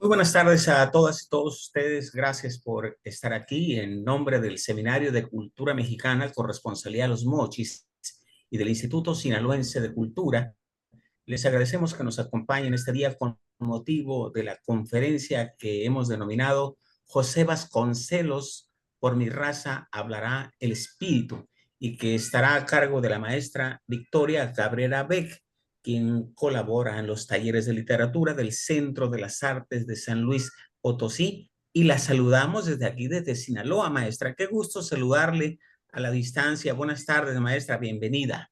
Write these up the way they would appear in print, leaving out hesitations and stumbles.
Muy buenas tardes a todas y todos ustedes. Gracias por estar aquí en nombre del Seminario de Cultura Mexicana, Corresponsalía Los Mochis y del Instituto Sinaloense de Cultura. Les agradecemos que nos acompañen este día con motivo de la conferencia que hemos denominado José Vasconcelos, por mi raza hablará el espíritu, y que estará a cargo de la maestra Victoria Cabrera Beck, quien colabora en los talleres de literatura del Centro de las Artes de San Luis Potosí. Y la saludamos desde aquí, desde Sinaloa, maestra. Qué gusto saludarle a la distancia. Buenas tardes, maestra. Bienvenida.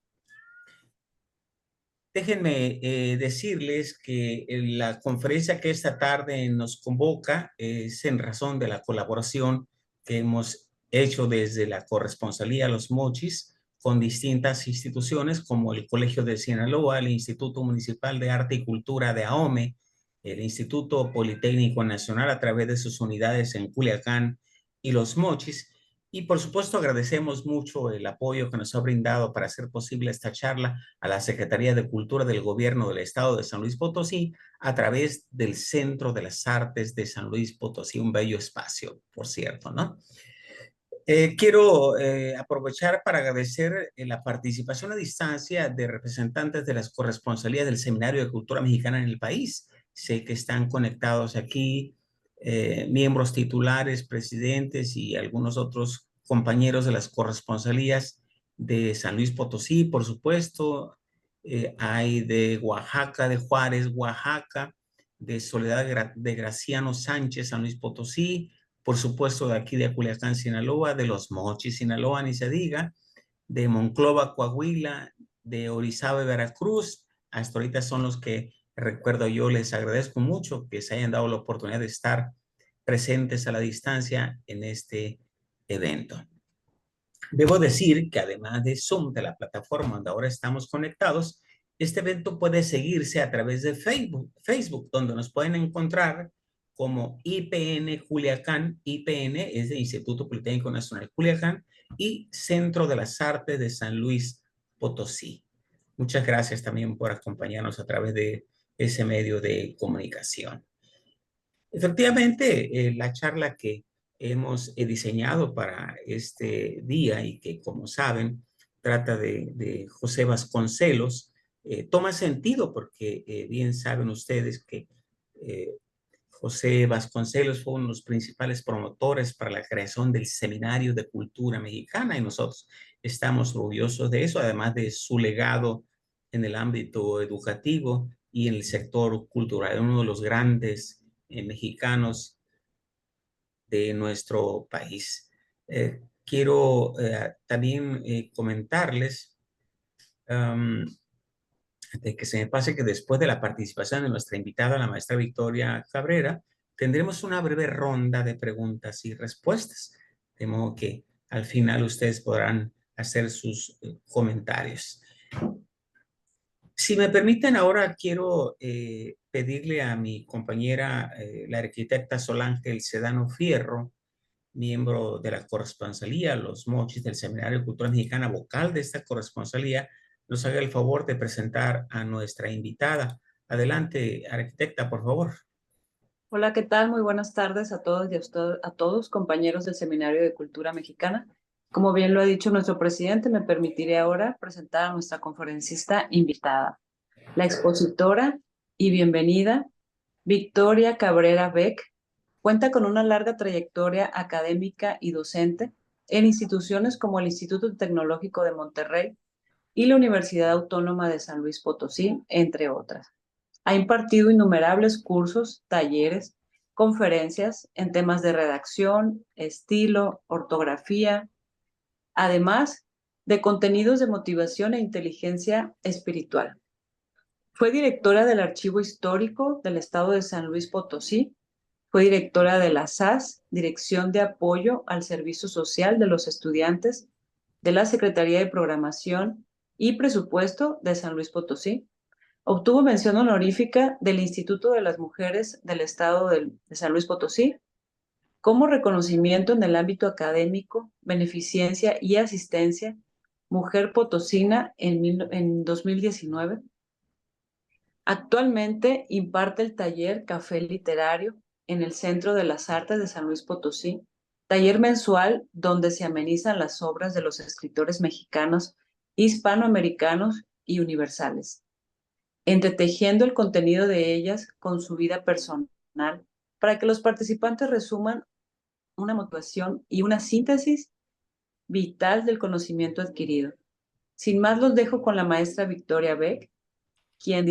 Déjenme decirles que la conferencia que esta tarde nos convoca es en razón de la colaboración que hemos hecho desde la Corresponsalía Los Mochis con distintas instituciones como el Colegio de Sinaloa, el Instituto Municipal de Arte y Cultura de AOME, el Instituto Politécnico Nacional a través de sus unidades en Culiacán y Los Mochis. Y por supuesto agradecemos mucho el apoyo que nos ha brindado para hacer posible esta charla a la Secretaría de Cultura del Gobierno del Estado de San Luis Potosí a través del Centro de las Artes de San Luis Potosí, un bello espacio, por cierto, ¿no? Quiero aprovechar para agradecer la participación a distancia de representantes de las corresponsalías del Seminario de Cultura Mexicana en el país. Sé que están conectados aquí miembros titulares, presidentes y algunos otros compañeros de las corresponsalías de San Luis Potosí, por supuesto. Hay de Oaxaca, de Juárez, Oaxaca, de Soledad de Graciano Sánchez, San Luis Potosí, por supuesto de aquí de Culiacán, Sinaloa, de Los Mochis, Sinaloa, ni se diga, de Monclova, Coahuila, de Orizaba, Veracruz. Hasta ahorita son los que recuerdo yo. Les agradezco mucho que se hayan dado la oportunidad de estar presentes a la distancia en este evento. Debo decir que además de Zoom, de la plataforma donde ahora estamos conectados, este evento puede seguirse a través de Facebook, donde nos pueden encontrar como IPN Culiacán. IPN es de Instituto Politécnico Nacional Culiacán y Centro de las Artes de San Luis Potosí. Muchas gracias también por acompañarnos a través de ese medio de comunicación. Efectivamente, la charla que hemos diseñado para este día y que, como saben, trata de José Vasconcelos, toma sentido porque bien saben ustedes que eh, José Vasconcelos fue uno de los principales promotores para la creación del Seminario de Cultura Mexicana, y nosotros estamos orgullosos de eso, además de su legado en el ámbito educativo y en el sector cultural, uno de los grandes mexicanos de nuestro país. Quiero también comentarles, de que se me pase, que después de la participación de nuestra invitada, la maestra Victoria Cabrera, tendremos una breve ronda de preguntas y respuestas, de modo que al final ustedes podrán hacer sus comentarios. Si me permiten, ahora quiero pedirle a mi compañera, la arquitecta Solange Sedano Fierro, miembro de la corresponsalía Los Mochis del Seminario de Cultura Mexicana, vocal de esta corresponsalía, nos haga el favor de presentar a nuestra invitada. Adelante, arquitecta, por favor. Hola, ¿qué tal? Muy buenas tardes a todos y a todos, compañeros del Seminario de Cultura Mexicana. Como bien lo ha dicho nuestro presidente, me permitiré ahora presentar a nuestra conferencista invitada, la expositora y bienvenida Victoria Cabrera Beck. Cuenta con una larga trayectoria académica y docente en instituciones como el Instituto Tecnológico de Monterrey y la Universidad Autónoma de San Luis Potosí, entre otras. Ha impartido innumerables cursos, talleres, conferencias en temas de redacción, estilo, ortografía, además de contenidos de motivación e inteligencia espiritual. Fue directora del Archivo Histórico del Estado de San Luis Potosí, fue directora de la SAS, Dirección de Apoyo al Servicio Social de los Estudiantes, de la Secretaría de Programación y Presupuesto de San Luis Potosí. Obtuvo mención honorífica del Instituto de las Mujeres del Estado de San Luis Potosí como reconocimiento en el ámbito académico, beneficencia y asistencia, Mujer Potosina en 2019. Actualmente imparte el taller Café Literario en el Centro de las Artes de San Luis Potosí, taller mensual donde se amenizan las obras de los escritores mexicanos, hispanoamericanos y universales, entretejiendo el contenido de ellas con su vida personal para que los participantes resuman una motivación y una síntesis vital del conocimiento adquirido. Sin más, los dejo con la maestra Victoria Beck, quien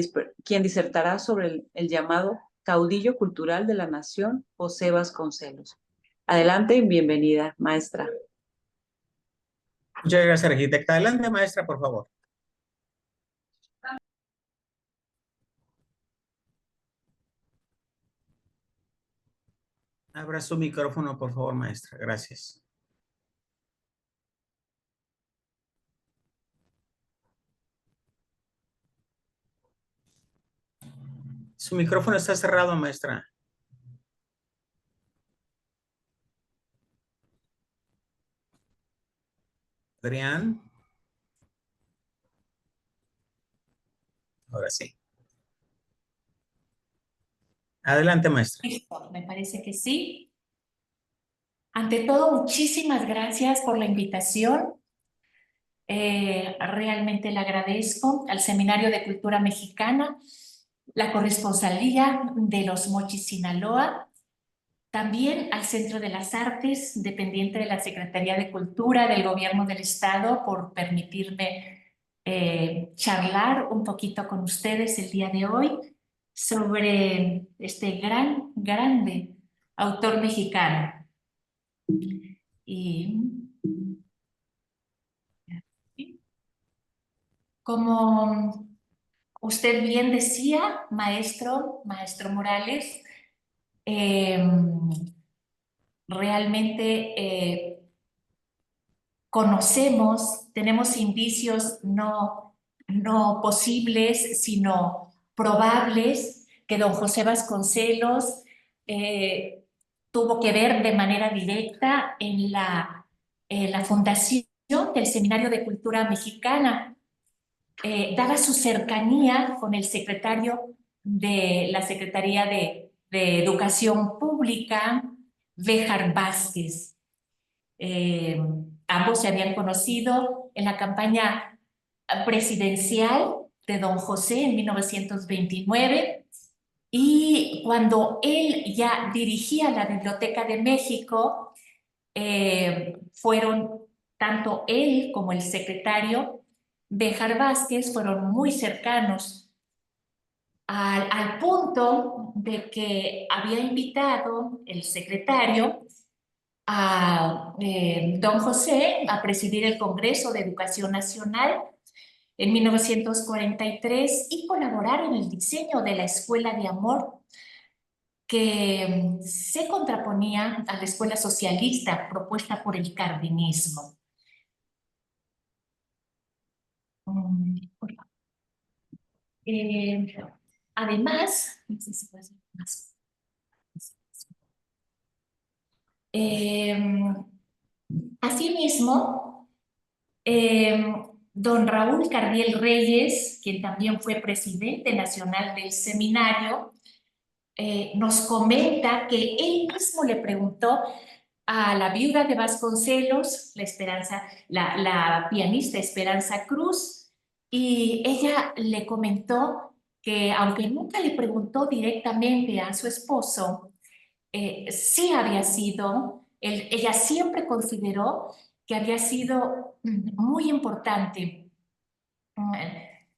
disertará sobre el llamado caudillo cultural de la nación, José Vasconcelos. Adelante y bienvenida, maestra. Muchas gracias, arquitecta. Adelante, maestra, por favor. Abra su micrófono, por favor, maestra. Gracias. Su micrófono está cerrado, maestra. Adrián. Ahora sí. Adelante, maestra. Listo, me parece que sí. Ante todo, muchísimas gracias por la invitación. Realmente le agradezco al Seminario de Cultura Mexicana, la Corresponsalía de Los Mochis, Sinaloa, también al Centro de las Artes, dependiente de la Secretaría de Cultura del Gobierno del Estado, por permitirme charlar un poquito con ustedes el día de hoy sobre este grande autor mexicano. Y como usted bien decía, maestro Morales, realmente conocemos, tenemos indicios no posibles, sino probables, que don José Vasconcelos tuvo que ver de manera directa en la fundación del Seminario de Cultura Mexicana, dada su cercanía con el secretario de la Secretaría de Educación Pública, Béjar Vázquez. Ambos se habían conocido en la campaña presidencial de don José en 1929, y cuando él ya dirigía la Biblioteca de México, fueron tanto él como el secretario Béjar Vázquez fueron muy cercanos, al punto de que había invitado el secretario a don José a presidir el Congreso de Educación Nacional en 1943 y colaborar en el diseño de la Escuela de Amor, que se contraponía a la escuela socialista propuesta por el cardenismo. Además, no sé si puedo hacer más. Asimismo, don Raúl Cardiel Reyes, quien también fue presidente nacional del seminario, nos comenta que él mismo le preguntó a la viuda de Vasconcelos, la pianista Esperanza Cruz, y ella le comentó que, aunque nunca le preguntó directamente a su esposo, sí había sido, ella siempre consideró que había sido muy importante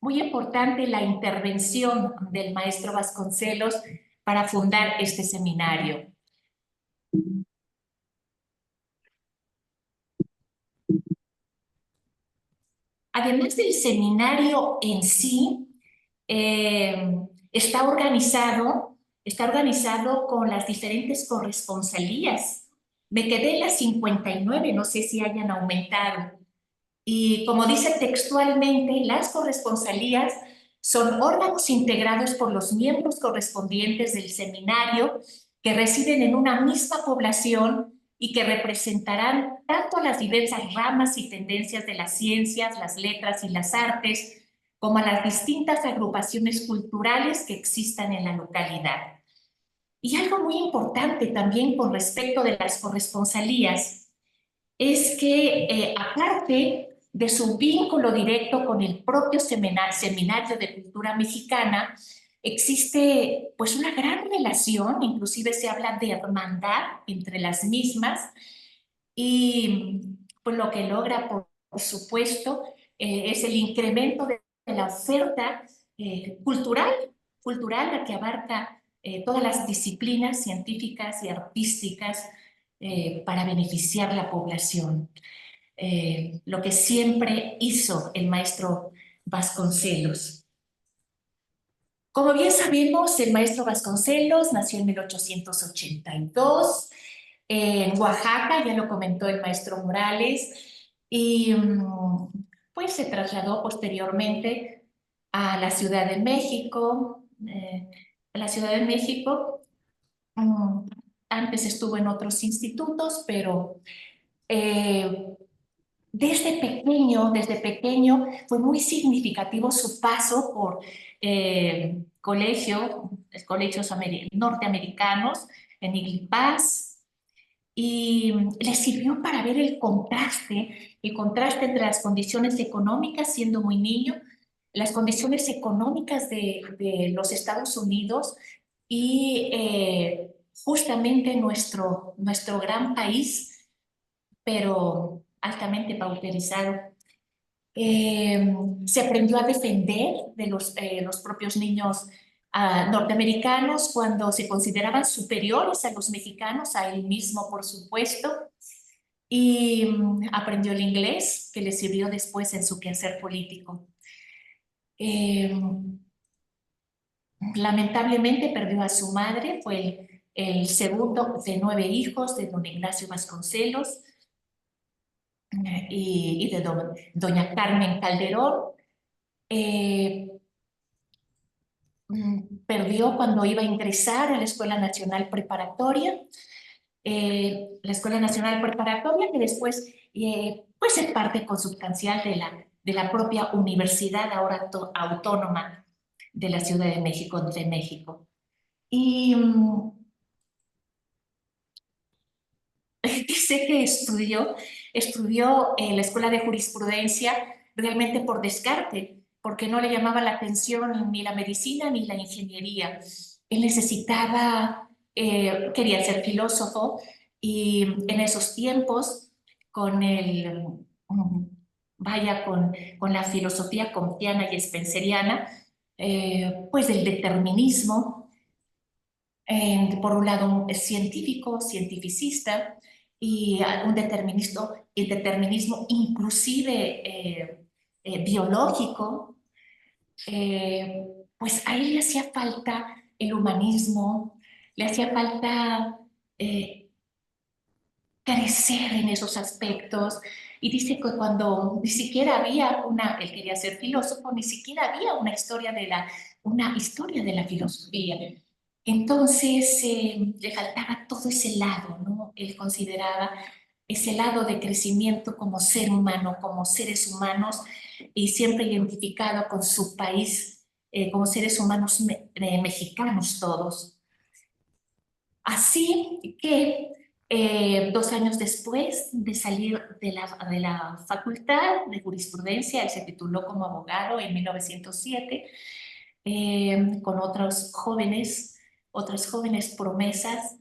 la intervención del maestro Vasconcelos para fundar este seminario. Además del seminario en sí, está organizado con las diferentes corresponsalías. Me quedé en las 59, no sé si hayan aumentado. Y como dice textualmente, las corresponsalías son órganos integrados por los miembros correspondientes del seminario que residen en una misma población y que representarán tanto a las diversas ramas y tendencias de las ciencias, las letras y las artes, como a las distintas agrupaciones culturales que existan en la localidad. Y algo muy importante también con respecto de las corresponsalías es que aparte de su vínculo directo con el propio Seminario de Cultura Mexicana, existe pues una gran relación, inclusive se habla de hermandad entre las mismas, y pues lo que logra, por supuesto, es el incremento de la oferta cultural, la que abarca todas las disciplinas científicas y artísticas para beneficiar la población. Lo que siempre hizo el maestro Vasconcelos. Como bien sabemos, el maestro Vasconcelos nació en 1882 en Oaxaca, ya lo comentó el maestro Morales, y pues se trasladó posteriormente a la Ciudad de México. Antes estuvo en otros institutos, pero desde pequeño fue muy significativo su paso por colegios norteamericanos en Iglipaz, y le sirvió para ver el contraste entre las condiciones económicas, siendo muy niño, las condiciones económicas de los Estados Unidos y justamente nuestro gran país, pero altamente pauperizado. Se aprendió a defender de los propios niños norteamericanos cuando se consideraban superiores a los mexicanos, a él mismo por supuesto, y aprendió el inglés, que le sirvió después en su quehacer político. Lamentablemente perdió a su madre, fue el segundo de 9 hijos de don Ignacio Vasconcelos y de doña Carmen Calderón. Perdió cuando iba a ingresar a la Escuela Nacional Preparatoria, que después pues es parte consubstancial de la propia universidad ahora autónoma de la Ciudad de México, Y dice que estudió en la Escuela de Jurisprudencia realmente por descarte, porque no le llamaba la atención ni la medicina ni la ingeniería. Él necesitaba, quería ser filósofo, y en esos tiempos, con la filosofía kantiana y spenceriana, pues del determinismo, por un lado es cientificista, y un determinismo inclusive biológico, pues a él le hacía falta el humanismo, le hacía falta crecer en esos aspectos, y dice que cuando ni siquiera había él quería ser filósofo, ni siquiera había una historia de la filosofía. Entonces le faltaba todo ese lado, ¿no? Él consideraba ese lado de crecimiento como ser humano, como seres humanos, y siempre identificado con su país, como seres humanos mexicanos todos. Así que 2 años después de salir de la Facultad de Jurisprudencia, él se tituló como abogado en 1907, con otras jóvenes promesas,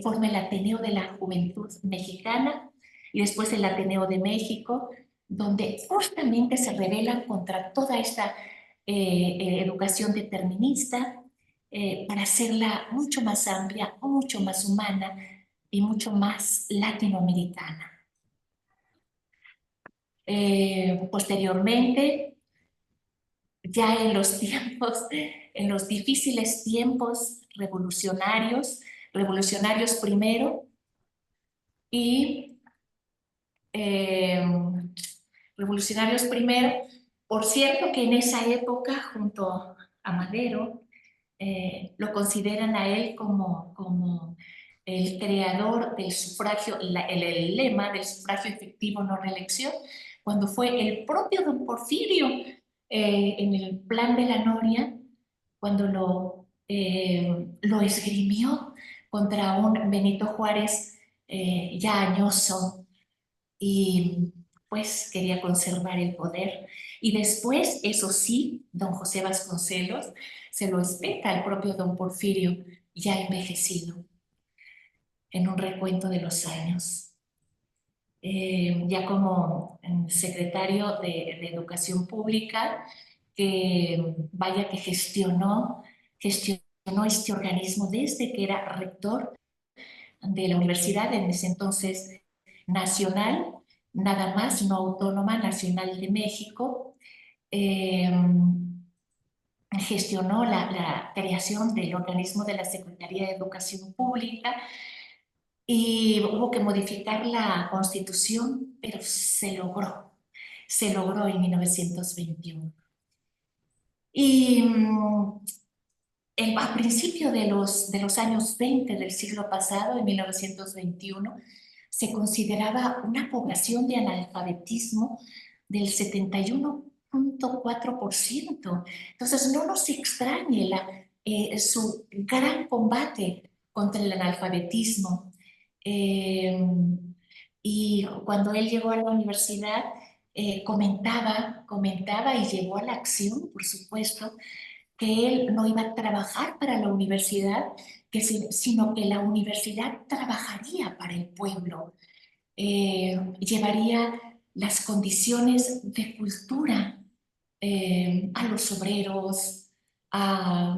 forma el Ateneo de la Juventud Mexicana y después el Ateneo de México, donde justamente se rebelan contra toda esta educación determinista, para hacerla mucho más amplia, mucho más humana y mucho más latinoamericana. Posteriormente, ya en los difíciles tiempos revolucionarios primero, por cierto que en esa época, junto a Madero, lo consideran a él como el creador del sufragio, el lema del sufragio efectivo no reelección, cuando fue el propio don Porfirio en el plan de la Noria, cuando lo esgrimió contra un Benito Juárez ya añoso y pues quería conservar el poder. Y después, eso sí, don José Vasconcelos se lo explica al propio don Porfirio, ya envejecido, en un recuento de los años. Ya como secretario de Educación Pública, que vaya que gestionó este organismo desde que era rector de la universidad, en ese entonces nacional, nada más, no autónoma, Nacional de México. Gestionó la creación del organismo de la Secretaría de Educación Pública y hubo que modificar la Constitución, pero se logró en 1921. Y a principio de los años 20 del siglo pasado, en 1921, se consideraba una población de analfabetismo del 71.4%. Entonces, no nos extrañe su gran combate contra el analfabetismo. Y cuando él llegó a la universidad, comentaba y llevó a la acción, por supuesto, que él no iba a trabajar para la universidad, sino que la universidad trabajaría para el pueblo, llevaría las condiciones de cultura a los obreros, a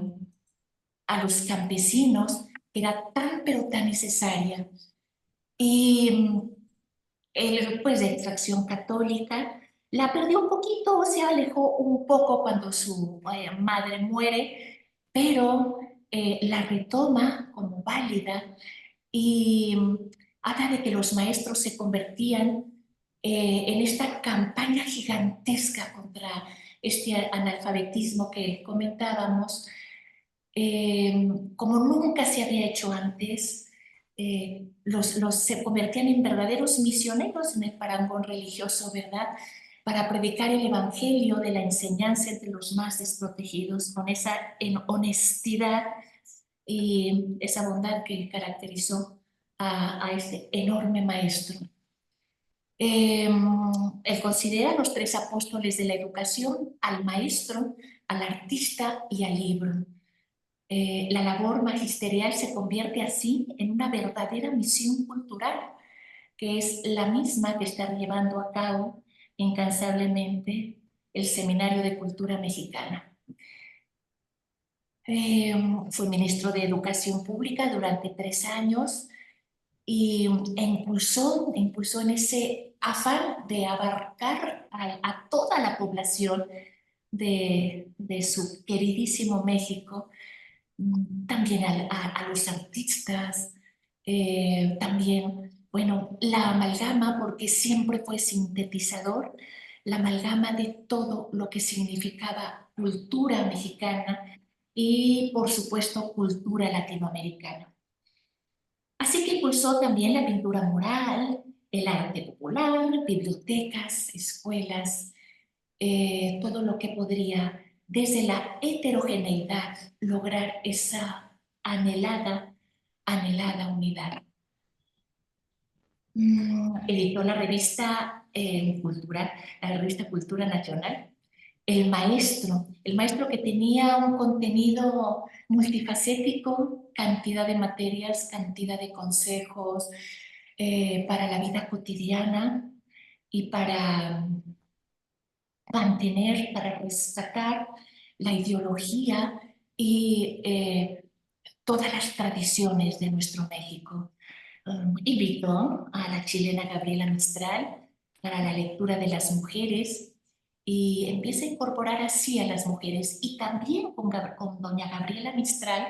los campesinos, que era tan pero tan necesaria. Y él, pues de extracción católica, la perdió un poquito, se alejó un poco cuando su madre muere, pero la retoma como válida y habla de que los maestros se convertían en esta campaña gigantesca contra este analfabetismo que comentábamos, como nunca se había hecho antes. Se convertían en verdaderos misioneros en el parangón religioso, ¿verdad? Para predicar el evangelio de la enseñanza entre los más desprotegidos, con esa honestidad y esa bondad que caracterizó a este enorme maestro. Él considera los tres apóstoles de la educación: al maestro, al artista y al libro. La labor magisterial se convierte así en una verdadera misión cultural, que es la misma que está llevando a cabo incansablemente el Seminario de Cultura Mexicana. Fue ministro de Educación Pública durante 3 años e impulsó en ese afán de abarcar a toda la población de su queridísimo México, también a los artistas, también, bueno, la amalgama, porque siempre fue sintetizador, la amalgama de todo lo que significaba cultura mexicana y, por supuesto, cultura latinoamericana. Así que impulsó también la pintura mural, el arte popular, bibliotecas, escuelas, todo lo que podría, desde la heterogeneidad, lograr esa anhelada unidad. Editó la revista la revista Cultura Nacional. El maestro que tenía un contenido multifacético, cantidad de materias, cantidad de consejos para la vida cotidiana y para mantener, para rescatar la ideología y todas las tradiciones de nuestro México. Invitó a la chilena Gabriela Mistral para la lectura de las mujeres y empieza a incorporar así a las mujeres, y también con doña Gabriela Mistral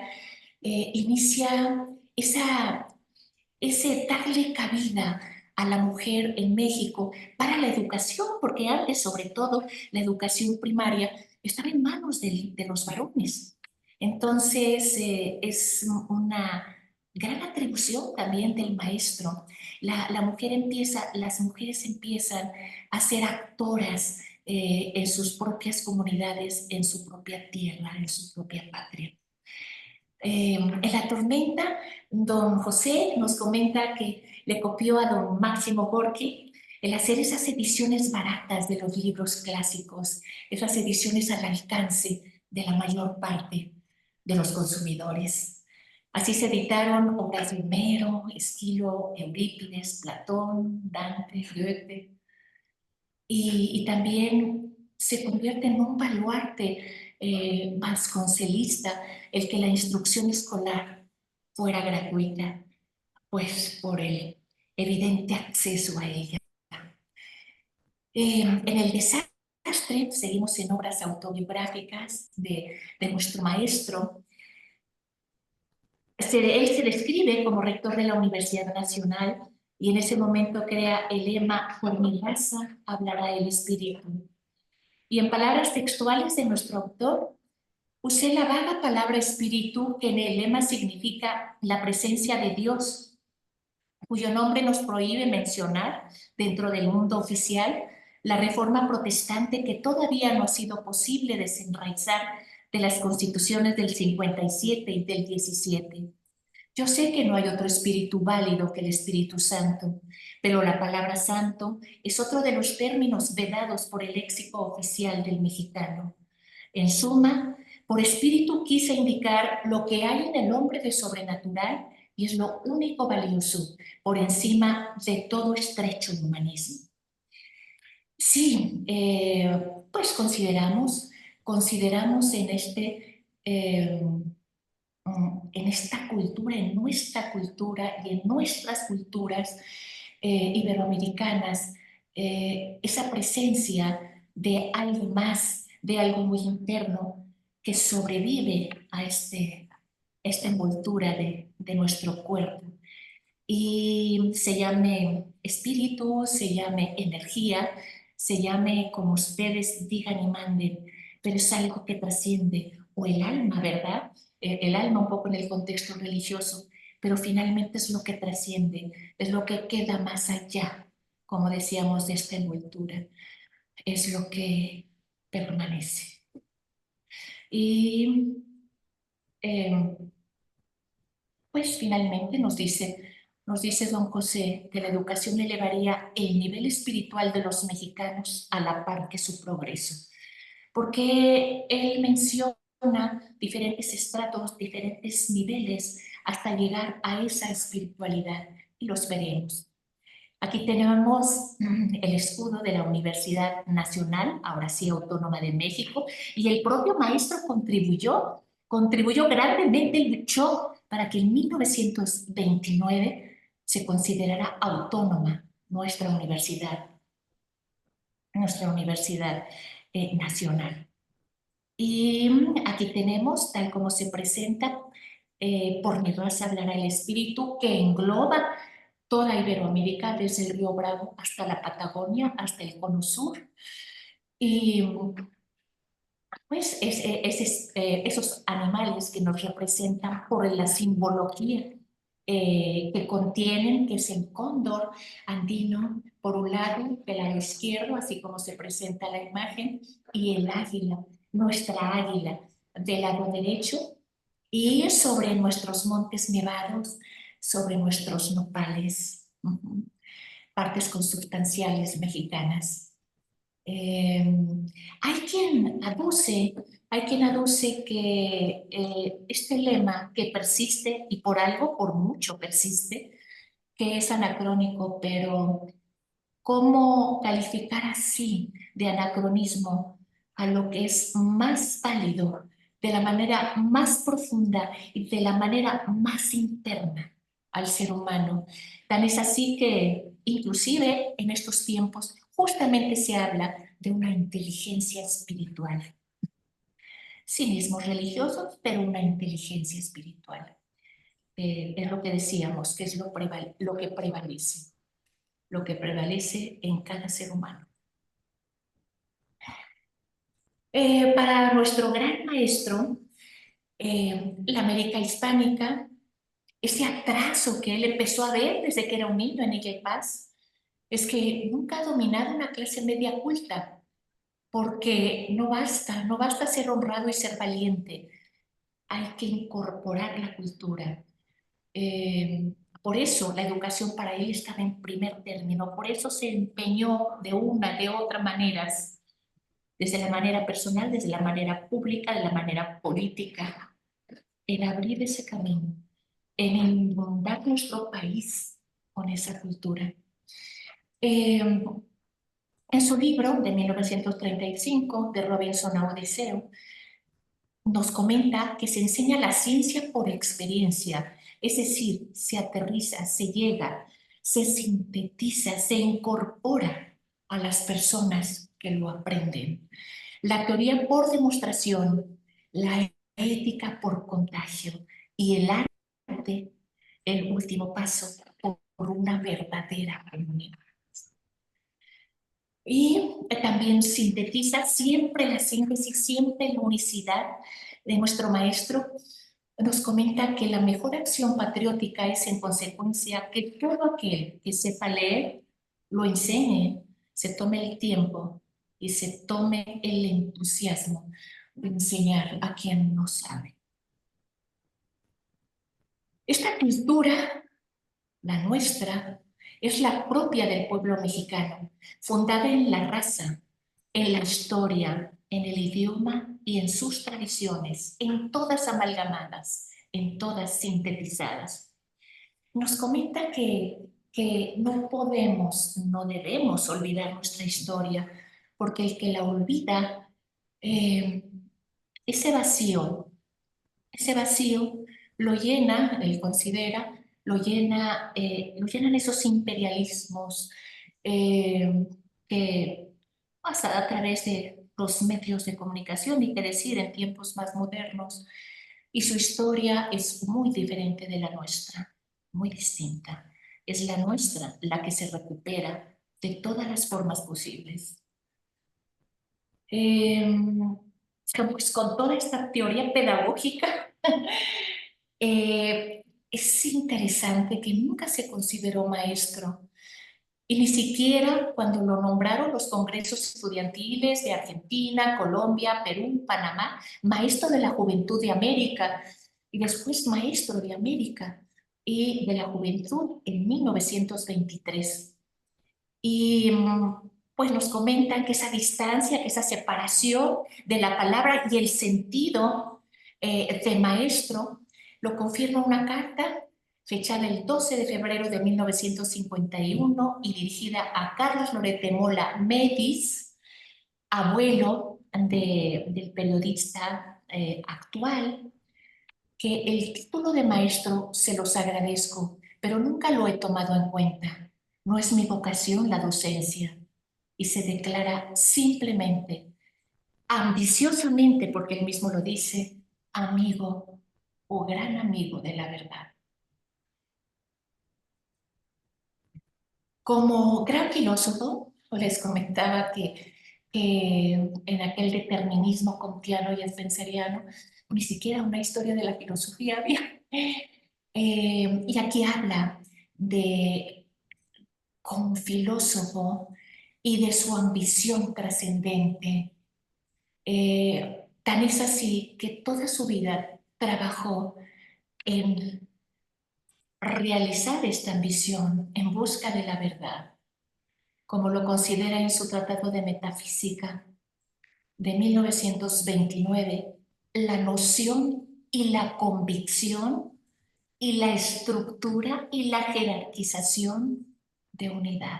inicia ese darle cabida a la mujer en México para la educación, porque antes, sobre todo, la educación primaria estaba en manos de los varones. Entonces, es una gran atribución también del maestro. Las mujeres empiezan a ser actoras en sus propias comunidades, en su propia tierra, en su propia patria. En La Tormenta, don José nos comenta que le copió a don Máximo Gorki el hacer esas ediciones baratas de los libros clásicos, esas ediciones al alcance de la mayor parte de los consumidores. Así se editaron obras de Homero, Esquilo, Eurípides, Platón, Dante, Goethe, y también se convierte en un baluarte vasconcelista el que la instrucción escolar fuera gratuita, pues por el evidente acceso a ella. En El Desastre seguimos en obras autobiográficas de nuestro maestro. Él se describe como rector de la Universidad Nacional y en ese momento crea el lema "Por mi raza hablará el espíritu". Y en palabras textuales de nuestro autor, usé la vaga palabra espíritu, que en el lema significa la presencia de Dios, cuyo nombre nos prohíbe mencionar dentro del mundo oficial la reforma protestante que todavía no ha sido posible desenraizar de las constituciones del 57 y del 17. Yo sé que no hay otro espíritu válido que el Espíritu Santo, pero la palabra santo es otro de los términos vedados por el léxico oficial del mexicano. En suma, por espíritu quise indicar lo que hay en el hombre de sobrenatural y es lo único valioso por encima de todo estrecho humanismo. Sí, pues consideramos en esta cultura, en nuestra cultura y en nuestras culturas iberoamericanas, esa presencia de algo más, de algo muy interno que sobrevive a esta envoltura de nuestro cuerpo. Y se llame espíritu, se llame energía, se llame como ustedes digan y manden, pero es algo que trasciende, o el alma, ¿verdad? El alma un poco en el contexto religioso, pero finalmente es lo que trasciende, es lo que queda más allá, como decíamos, de esta envoltura, es lo que permanece. Y pues finalmente nos dice don José que la educación elevaría el nivel espiritual de los mexicanos a la par que su progreso, porque él menciona diferentes estratos, diferentes niveles hasta llegar a esa espiritualidad y los veremos. Aquí tenemos el escudo de la Universidad Nacional, ahora sí Autónoma de México, y el propio maestro contribuyó grandemente, luchó para que en 1929 se considerara autónoma nuestra universidad nacional. Y aquí tenemos, tal como se presenta, por mi raza hablará el espíritu, que engloba toda Iberoamérica, desde el Río Bravo hasta la Patagonia, hasta el Cono Sur. Y pues esos animales que nos representan por la simbología que contienen, que es el cóndor andino, por un lado, del lado izquierdo, así como se presenta la imagen, y el águila, nuestra águila, del lado derecho, y sobre nuestros montes nevados, sobre nuestros nopales, partes consubstanciales mexicanas. Hay quien aduce que este lema que persiste, y por algo, por mucho persiste, que es anacrónico, pero ¿cómo calificar así de anacronismo a lo que es más válido, de la manera más profunda y de la manera más interna al ser humano? Tan es así que inclusive en estos tiempos justamente se habla de una inteligencia espiritual. Cinismos religiosos, pero una inteligencia espiritual. Es lo que decíamos, que es lo que prevalece en cada ser humano. Para nuestro gran maestro, la América hispánica, ese atraso que él empezó a ver desde que era un niño en Illa y Paz, es que nunca ha dominado una clase media culta. porque no basta ser honrado y ser valiente, hay que incorporar la cultura. Por eso la educación para él estaba en primer término, por eso se empeñó de una, de otra maneras, desde la manera personal, desde la manera pública, de la manera política, en abrir ese camino, en inundar nuestro país con esa cultura. En su libro de 1935, de Robinson a Odiseo, nos comenta que se enseña la ciencia por experiencia, es decir, se aterriza, se llega, se sintetiza, se incorpora a las personas que lo aprenden. La teoría por demostración, la ética por contagio y el arte, el último paso, por una verdadera comunidad. Y también sintetiza siempre la síntesis, siempre la unicidad de nuestro maestro. Nos comenta que la mejor acción patriótica es, en consecuencia, que todo aquel que sepa leer lo enseñe, se tome el tiempo y se tome el entusiasmo de enseñar a quien no sabe. Esta cultura, la nuestra, es la propia del pueblo mexicano, fundada en la raza, en la historia, en el idioma y en sus tradiciones, en todas amalgamadas, en todas sintetizadas. Nos comenta que no podemos, no debemos olvidar nuestra historia, porque el que la olvida, ese vacío lo llena, él considera, lo llenan esos imperialismos que pasan a través de los medios de comunicación, y que decir en tiempos más modernos, y su historia es muy diferente de la nuestra, muy distinta. Es la nuestra la que se recupera de todas las formas posibles. Pues con toda esta teoría pedagógica, es interesante que nunca se consideró maestro, y ni siquiera cuando lo nombraron los congresos estudiantiles de Argentina, Colombia, Perú, Panamá, maestro de la juventud de América, y después maestro de América y de la juventud en 1923. Y pues nos comentan que esa distancia, que esa separación de la palabra y el sentido de maestro lo confirma una carta fechada el 12 de febrero de 1951 y dirigida a Carlos Loret de Mola Medis, abuelo del periodista actual, que el título de maestro se los agradezco, pero nunca lo he tomado en cuenta. No es mi vocación la docencia. Y se declara simplemente, ambiciosamente, porque él mismo lo dice, amigo o gran amigo de la verdad. Como gran filósofo, les comentaba que en aquel determinismo kantiano y spenceriano, ni siquiera una historia de la filosofía había. Y aquí habla de como filósofo y de su ambición trascendente. Tan es así que toda su vida trabajó en realizar esta ambición en busca de la verdad, como lo considera en su Tratado de Metafísica de 1929, la noción y la convicción y la estructura y la jerarquización de unidad.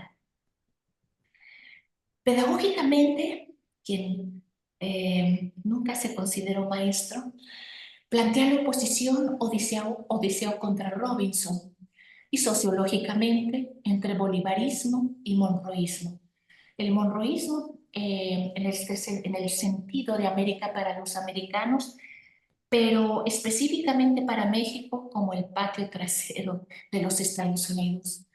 Pedagógicamente, quien nunca se consideró maestro, plantea la oposición Odiseo contra Robinson, y sociológicamente entre bolivarismo y monroísmo. El monroísmo en el sentido de América para los americanos, pero específicamente para México como el patio trasero de los Estados Unidos.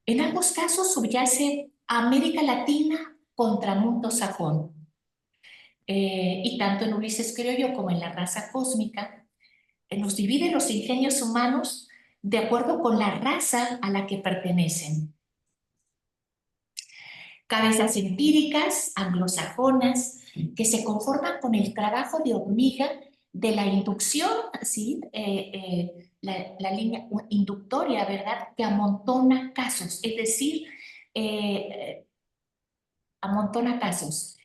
En ambos casos subyace América Latina contra mundo sajón. Y tanto en Ulises Criollo como en La raza cósmica, nos divide los ingenios humanos de acuerdo con la raza a la que pertenecen. cabezas empíricas, anglosajonas, que se conforman con el trabajo de hormiga de la inducción, ¿sí? La línea inductoria, ¿verdad? Que amontona casos, es decir, amontona casos.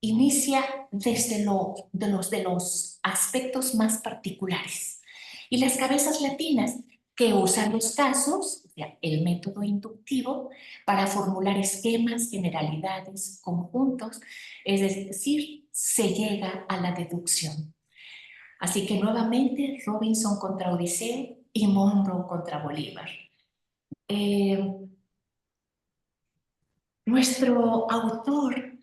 Inicia desde de los aspectos más particulares. Y las cabezas latinas, que usan los casos, o sea, el método inductivo, para formular esquemas, generalidades, conjuntos, es decir, se llega a la deducción. Así que nuevamente Robinson contra Odiseo y Monroe contra Bolívar. Nuestro autor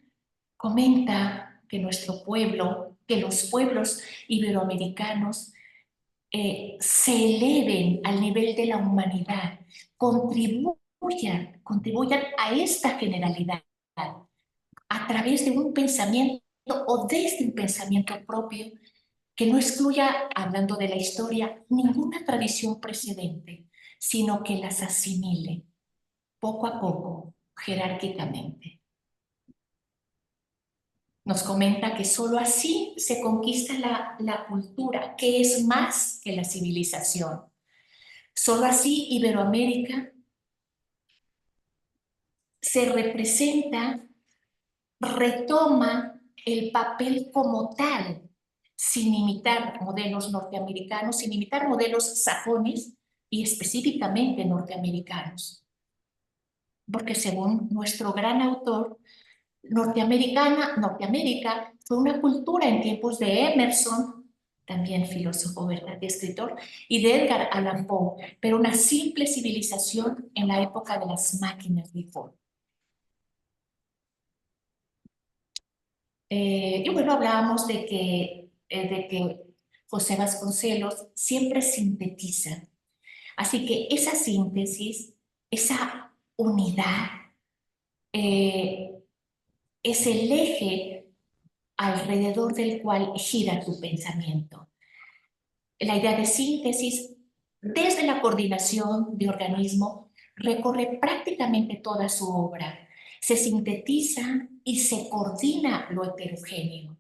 comenta que nuestro pueblo, que los pueblos iberoamericanos se eleven al nivel de la humanidad, contribuyan a esta generalidad a través de un pensamiento o desde un pensamiento propio que no excluya, hablando de la historia, ninguna tradición precedente, sino que las asimile poco a poco, jerárquicamente. Nos comenta que solo así se conquista la cultura, que es más que la civilización. Solo así Iberoamérica se representa, retoma el papel como tal, sin imitar modelos norteamericanos, sin imitar modelos sajones y específicamente norteamericanos. Porque según nuestro gran autor, Norteamérica fue una cultura en tiempos de Emerson, también filósofo, ¿verdad?, y escritor, y de Edgar Allan Poe, pero una simple civilización en la época de las máquinas de Ford. Y bueno, hablábamos de que José Vasconcelos siempre sintetiza. Así que esa síntesis, esa unidad, es el eje alrededor del cual gira tu pensamiento. La idea de síntesis, desde la coordinación de organismo, recorre prácticamente toda su obra. Se sintetiza y se coordina lo heterogéneo.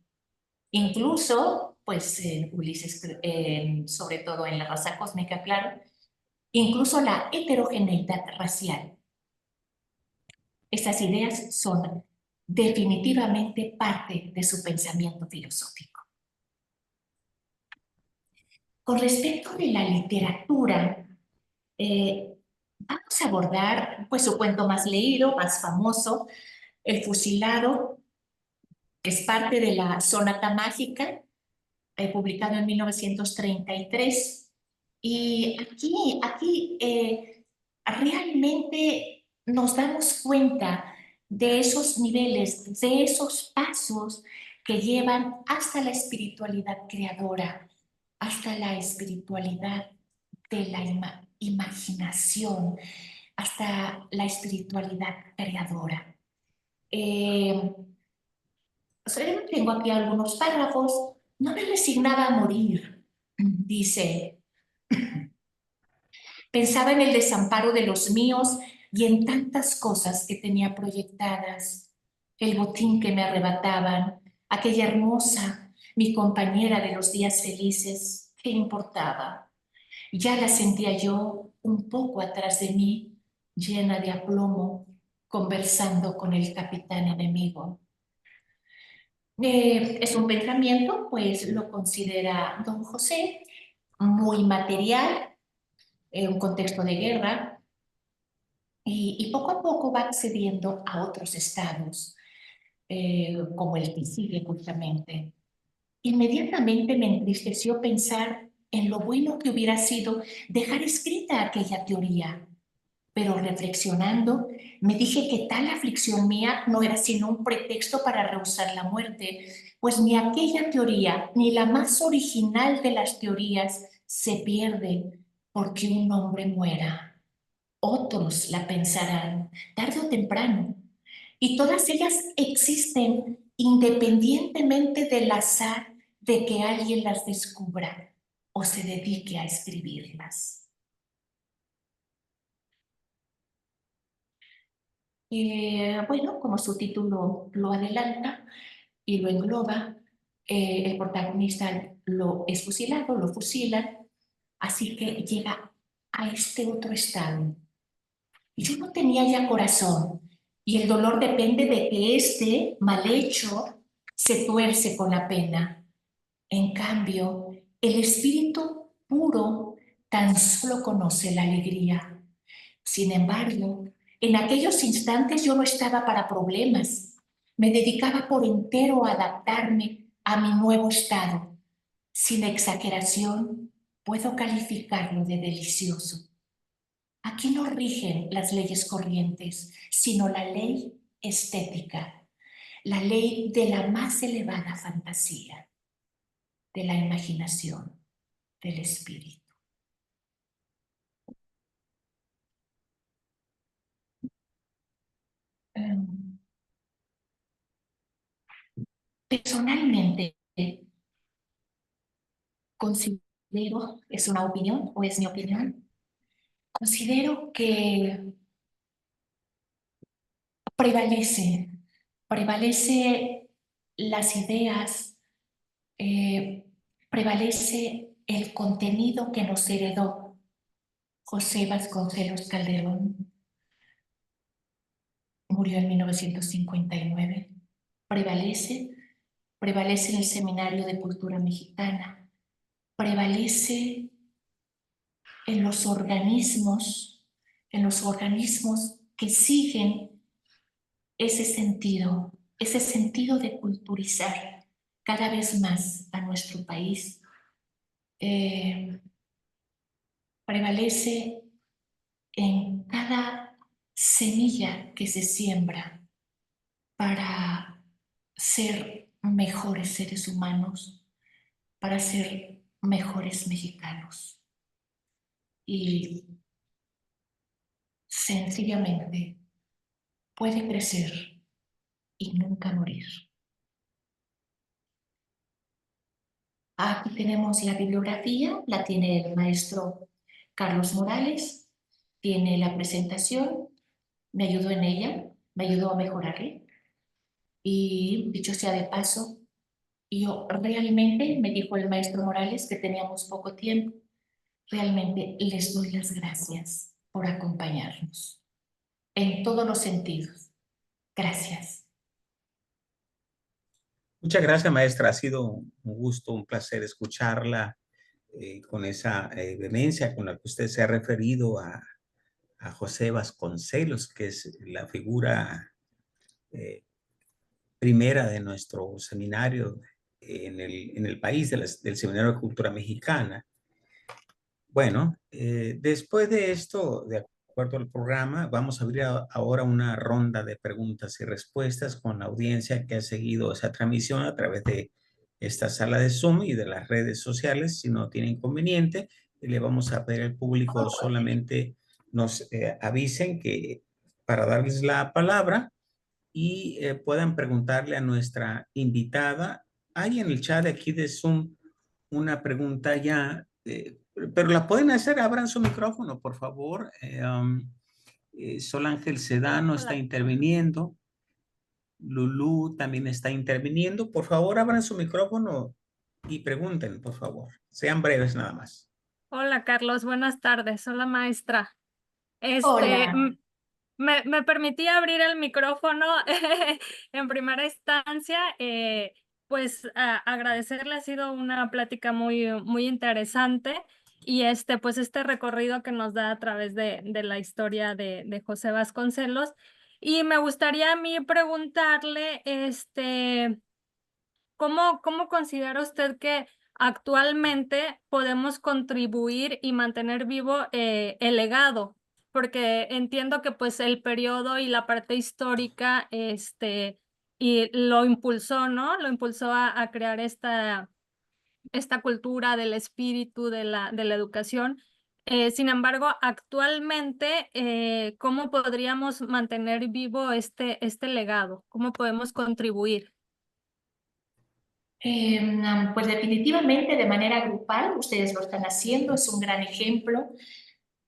Incluso, pues, Ulises, sobre todo en La raza cósmica, claro, incluso la heterogeneidad racial. Estas ideas son definitivamente parte de su pensamiento filosófico. Con respecto de la literatura, vamos a abordar pues, su cuento más leído, más famoso, El fusilado, que es parte de la Sonata Mágica, publicado en 1933. Y aquí realmente nos damos cuenta de esos niveles, de esos pasos que llevan hasta la espiritualidad creadora, hasta la espiritualidad de la imaginación, hasta la espiritualidad creadora. Tengo aquí algunos párrafos. No me resignaba a morir, dice. Pensaba en el desamparo de los míos y en tantas cosas que tenía proyectadas. El botín que me arrebataban, aquella hermosa, mi compañera de los días felices, ¿qué importaba? Ya la sentía yo un poco atrás de mí, llena de aplomo, conversando con el capitán enemigo. Es un pensamiento, pues lo considera don José, muy material, en un contexto de guerra, y poco a poco va accediendo a otros estados, como el que sigue justamente. Inmediatamente me entristeció pensar en lo bueno que hubiera sido dejar escrita aquella teoría, pero reflexionando me dije que tal aflicción mía no era sino un pretexto para rehusar la muerte, pues ni aquella teoría ni la más original de las teorías se pierde porque un hombre muera. Otros la pensarán tarde o temprano, y todas ellas existen independientemente del azar de que alguien las descubra o se dedique a escribirlas. Bueno, como su título lo adelanta y lo engloba, el protagonista lo es fusilado, lo fusilan, así que llega a este otro estado. Y yo no tenía ya corazón, y el dolor depende de que este mal hecho se tuerce con la pena. En cambio, el espíritu puro tan solo conoce la alegría. Sin embargo, en aquellos instantes yo no estaba para problemas. Me dedicaba por entero a adaptarme a mi nuevo estado. Sin exageración, puedo calificarlo de delicioso. Aquí no rigen las leyes corrientes, sino la ley estética, la ley de la más elevada fantasía, de la imaginación, del espíritu. Personalmente, considero, es una opinión o es mi opinión, considero que prevalece las ideas, prevalece el contenido que nos heredó José Vasconcelos Calderón. Murió en 1959. Prevalece en el Seminario de Cultura Mexicana, prevalece en los organismos que siguen ese sentido de culturizar cada vez más a nuestro país. Prevalece en cada semilla que se siembra para ser mejores seres humanos, para ser mejores mexicanos. Y sencillamente puede crecer y nunca morir. Aquí tenemos la bibliografía, la tiene el maestro Carlos Morales, tiene la presentación, me ayudó en ella, me ayudó a mejorarla. Y dicho sea de paso, yo realmente, me dijo el maestro Morales que teníamos poco tiempo, realmente les doy las gracias por acompañarnos en todos los sentidos. Gracias. Muchas gracias, maestra. Ha sido un gusto, un placer escucharla con esa vehemencia con la que usted se ha referido a José Vasconcelos, que es la figura primera de nuestro seminario en el país, del Seminario de Cultura Mexicana. Bueno, después de esto, de acuerdo al programa, vamos a abrir ahora una ronda de preguntas y respuestas con la audiencia que ha seguido esa transmisión a través de esta sala de Zoom y de las redes sociales. Si no tiene inconveniente, le vamos a pedir al público solamente nos avisen que para darles la palabra y puedan preguntarle a nuestra invitada. Hay en el chat de aquí de Zoom una pregunta ya, pero la pueden hacer, abran su micrófono, por favor. Sol Ángel Sedano está interviniendo. Lulú también está interviniendo. Por favor, abran su micrófono y pregunten, por favor. Sean breves nada más. Hola, Carlos. Buenas tardes. Hola, maestra. Hola. Me permití abrir el micrófono en primera instancia. Pues agradecerle, ha sido una plática muy interesante y pues este recorrido que nos da a través de la historia de José Vasconcelos. Y me gustaría a mí preguntarle, ¿cómo considera usted que actualmente podemos contribuir y mantener vivo el legado? Porque entiendo que pues el periodo y la parte histórica y lo impulsó, ¿no? Lo impulsó a crear esta cultura del espíritu, de la educación. Sin embargo, actualmente, ¿cómo podríamos mantener vivo este legado? ¿Cómo podemos contribuir? Pues definitivamente de manera grupal, ustedes lo están haciendo, es un gran ejemplo.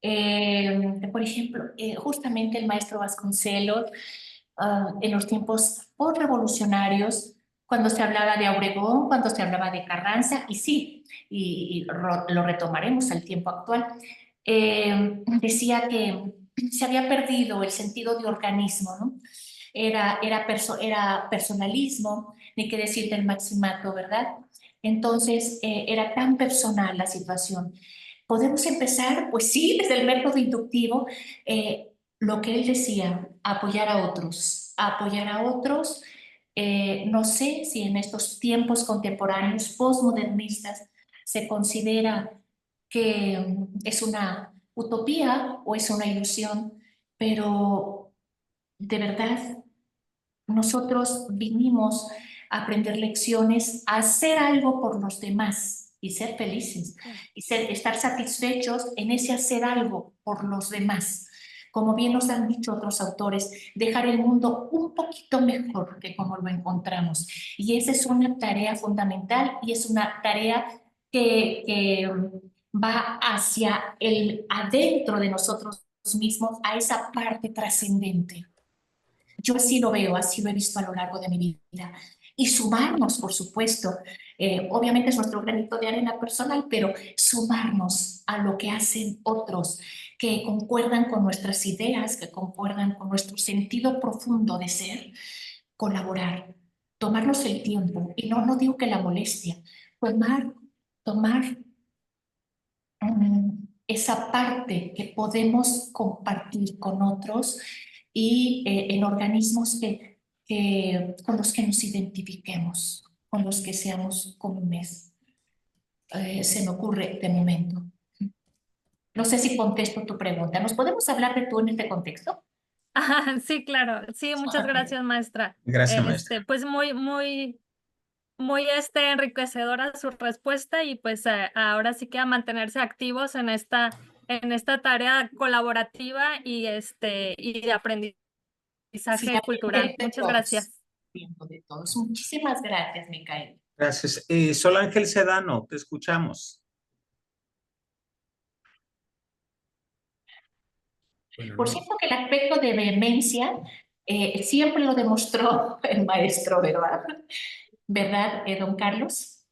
Por ejemplo, justamente el maestro Vasconcelos, en los tiempos postrevolucionarios, cuando se hablaba de Obregón, cuando se hablaba de Carranza, y sí, lo retomaremos al tiempo actual, decía que se había perdido el sentido de organismo, ¿no? Era personalismo, ni qué decir del maximato, ¿verdad? Entonces, era tan personal la situación. Podemos empezar, pues sí, desde el método inductivo, lo que él decía, apoyar a otros, apoyar a otros. No sé si en estos tiempos contemporáneos, postmodernistas, se considera que es una utopía o es una ilusión, pero de verdad nosotros vinimos a aprender lecciones, a hacer algo por los demás y ser felices y estar satisfechos en ese hacer algo por los demás. Como bien nos han dicho otros autores, dejar el mundo un poquito mejor que como lo encontramos. Y esa es una tarea fundamental y es una tarea que va hacia el adentro de nosotros mismos, a esa parte trascendente. Yo así lo veo, así lo he visto a lo largo de mi vida. Y sumarnos, por supuesto, obviamente es nuestro granito de arena personal, pero sumarnos a lo que hacen otros, que concuerdan con nuestras ideas, que concuerdan con nuestro sentido profundo de ser, colaborar, tomarnos el tiempo, y no digo que la molestia, tomar esa parte que podemos compartir con otros y en organismos con los que nos identifiquemos, con los que seamos comunes. Se me ocurre de momento. No sé si contesto tu pregunta. ¿Nos podemos hablar de tú en este contexto? Sí, claro. Sí, muchas gracias, maestra. Gracias, maestra. Pues muy enriquecedora su respuesta y pues ahora sí que a mantenerse activos en esta tarea colaborativa y de Sí, aprendizaje cultural. de Muchas todos. gracias. De todos. Muchísimas gracias, Micaela. Gracias. Sol Ángel Sedano, te escuchamos. Bueno, Por no. cierto que el aspecto de vehemencia siempre lo demostró el maestro, ¿verdad? ¿Verdad, don Carlos?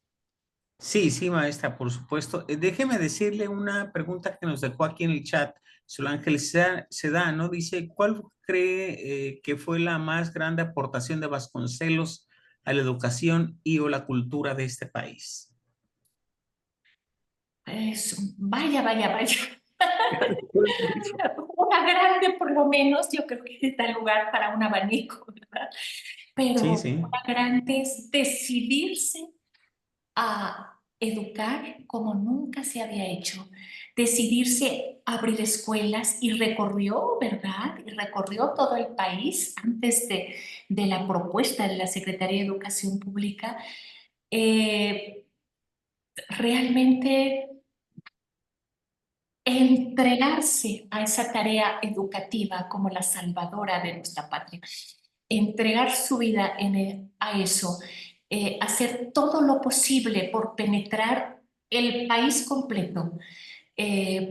Sí, sí, maestra, por supuesto. Déjeme decirle una pregunta que nos dejó aquí en el chat. Sol Ángel Sedano dice, ¿cuál cree que fue la más grande aportación de Vasconcelos a la educación y o la cultura de este país? Vaya. Una grande, por lo menos, yo creo que está lugar para un abanico, ¿verdad? Sí, Pero sí. una grande es decidirse a educar como nunca se había hecho, decidirse a abrir escuelas y recorrió, ¿verdad? Y recorrió todo el país antes de la propuesta de la Secretaría de Educación Pública. Realmente entregarse a esa tarea educativa como la salvadora de nuestra patria, entregar su vida a eso, hacer todo lo posible por penetrar el país completo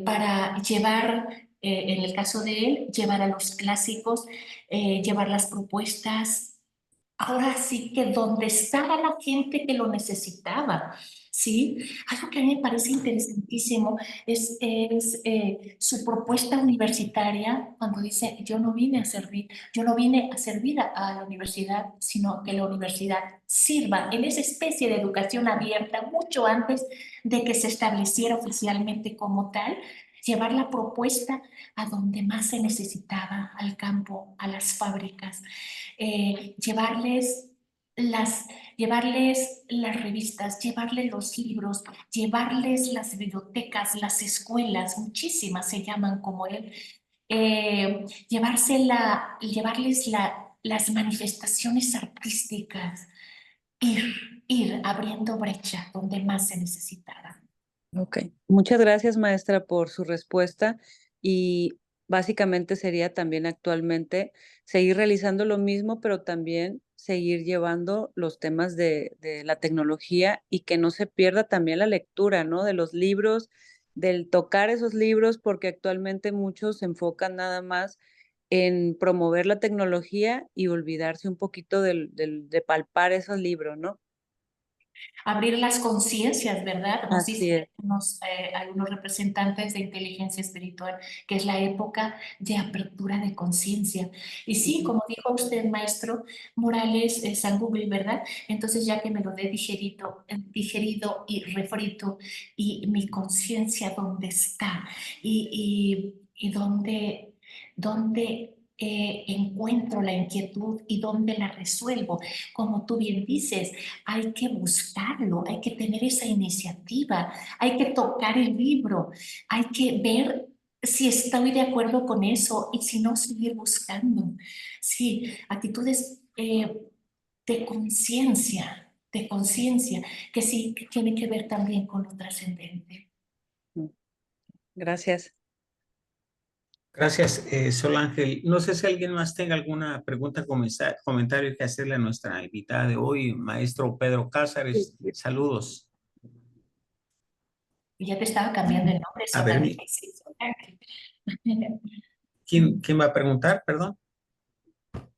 para llevar, en el caso de él, llevar a los clásicos, llevar las propuestas. Ahora sí que donde estaba la gente que lo necesitaba, ¿sí? Algo que a mí me parece interesantísimo es su propuesta universitaria cuando dice, yo no vine a servir a la universidad, sino que la universidad sirva en esa especie de educación abierta mucho antes de que se estableciera oficialmente como tal, llevar la propuesta a donde más se necesitaba, al campo, a las fábricas. Llevarles las revistas, llevarles los libros, llevarles las bibliotecas, las escuelas, muchísimas se llaman como él, llevarles las manifestaciones artísticas, ir abriendo brecha donde más se necesitaba. Ok, muchas gracias, maestra, por su respuesta y básicamente sería también actualmente seguir realizando lo mismo, pero también seguir llevando los temas de la tecnología y que no se pierda también la lectura, ¿no? De los libros del tocar esos libros, porque actualmente muchos se enfocan nada más en promover la tecnología y olvidarse un poquito de palpar esos libros, ¿no? Abrir las conciencias, ¿verdad? Nos Así dicen es. algunos representantes de inteligencia espiritual que es la época de apertura de conciencia. Y sí, como dijo usted, maestro Morales Sangubri, ¿verdad? Entonces, ya que me lo he digerido y refrito, y mi conciencia, ¿dónde está? Y dónde encuentro la inquietud y dónde la resuelvo. Como tú bien dices, hay que buscarlo, hay que tener esa iniciativa, hay que tocar el libro, hay que ver si estoy de acuerdo con eso y si no, seguir buscando. Sí, actitudes de conciencia, que sí, que tiene que ver también con lo trascendente. Gracias. Gracias, Sol Ángel. No sé si alguien más tenga alguna pregunta, comentario que hacerle a nuestra invitada de hoy, maestro Pedro Cázares. Saludos. Y ya te estaba cambiando el nombre, A ver, solamente. Sí, ¿quién va a preguntar? Perdón.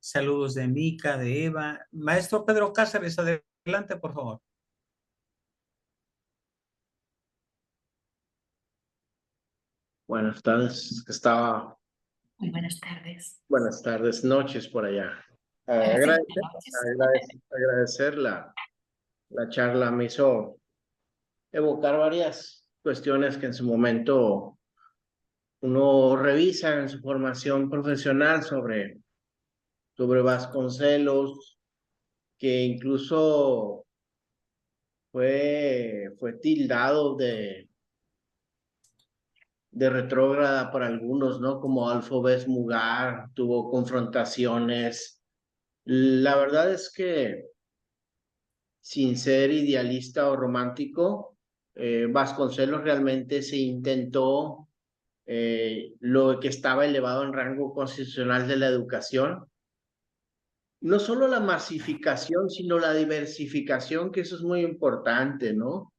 Saludos de Mica, de Eva. Maestro Pedro Cázares, adelante, por favor. Buenas tardes, muy buenas tardes. buenas tardes, noches por allá. Sí, Agradecer la charla, me hizo evocar varias cuestiones que en su momento uno revisa en su formación profesional sobre Vasconcelos, que incluso fue tildado de retrógrada por algunos, ¿no? Como Alfobés Mugar, tuvo confrontaciones. La verdad es que, sin ser idealista o romántico, Vasconcelos realmente se intentó lo que estaba elevado en rango constitucional de la educación. No solo la masificación, sino la diversificación, que eso es muy importante, ¿no?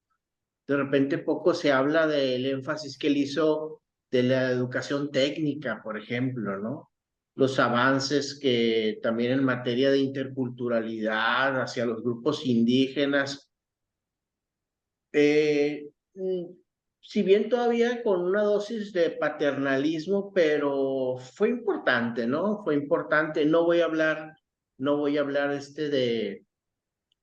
De repente poco se habla del énfasis que él hizo de la educación técnica, por ejemplo, ¿no? Los avances que también en materia de interculturalidad hacia los grupos indígenas. Eh, mm, si bien todavía con una dosis de paternalismo, pero fue importante, ¿no? Fue importante. No voy a hablar